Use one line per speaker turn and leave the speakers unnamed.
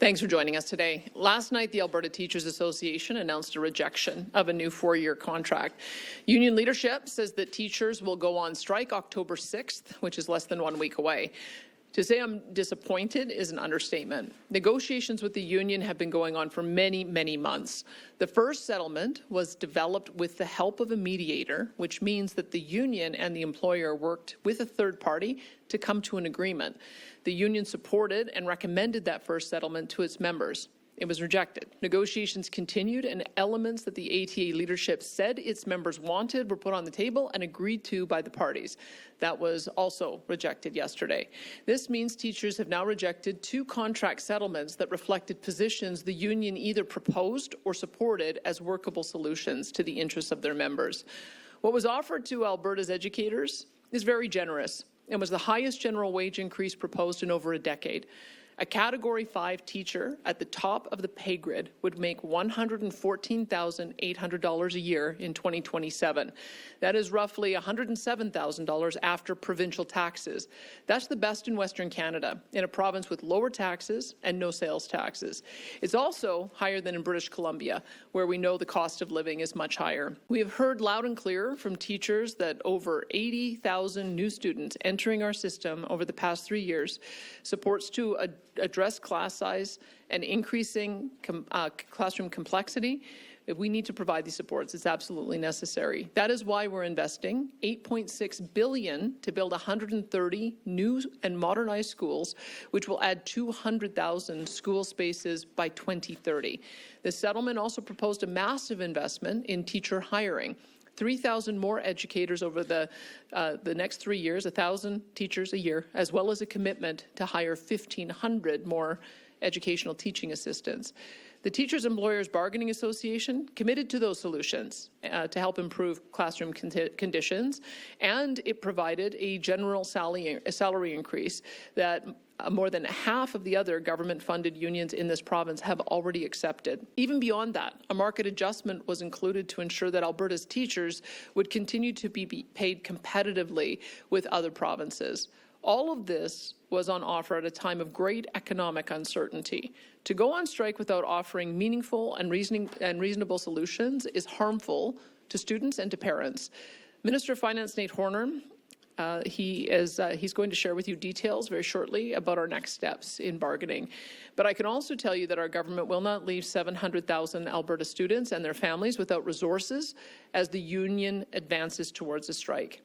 Thanks for joining us today. Last night, the Alberta Teachers Association announced a rejection of a new 4-year contract. Union leadership says that teachers will go on strike October 6th, which is less than 1 week away. To say I'm disappointed is an understatement. Negotiations with the union have been going on for many, many months. The first settlement was developed with the help of a mediator, which means that the union and the employer worked with a third party to come to an agreement. The union supported and recommended that first settlement to its members. It was rejected. Negotiations continued, and elements that the ATA leadership said its members wanted were put on the table and agreed to by the parties. That was also rejected yesterday. This means teachers have now rejected 2 contract settlements that reflected positions the union either proposed or supported as workable solutions to the interests of their members. What was offered to Alberta's educators is very generous and was the highest general wage increase proposed in over a decade. A Category 5 teacher at the top of the pay grid would make $114,800 a year in 2027. That is roughly $107,000 after provincial taxes. That's the best in Western Canada, in a province with lower taxes and no sales taxes. It's also higher than in British Columbia, where we know the cost of living is much higher. We have heard loud and clear from teachers that over 80,000 new students entering our system over the past 3 years supports to address class size and increasing classroom complexity. If we need to provide these supports, it's absolutely necessary. That is why we're investing $8.6 billion to build 130 new and modernized schools, which will add 200,000 school spaces by 2030. The settlement also proposed a massive investment in teacher hiring. 3,000 more educators over the next 3 years, 1,000 teachers a year, as well as a commitment to hire 1,500 more educational teaching assistants. The Teachers Employers Bargaining Association committed to those solutions to help improve classroom conditions, and it provided a general salary increase that more than half of the other government-funded unions in this province have already accepted. Even beyond that, a market adjustment was included to ensure that Alberta's teachers would continue to be paid competitively with other provinces. All of this was on offer at a time of great economic uncertainty. To go on strike without offering meaningful and reasonable solutions is harmful to students and to parents. Minister of Finance Nate Horner, he's going to share with you details very shortly about our next steps in bargaining. But I can also tell you that our government will not leave 700,000 Alberta students and their families without resources as the union advances towards a strike.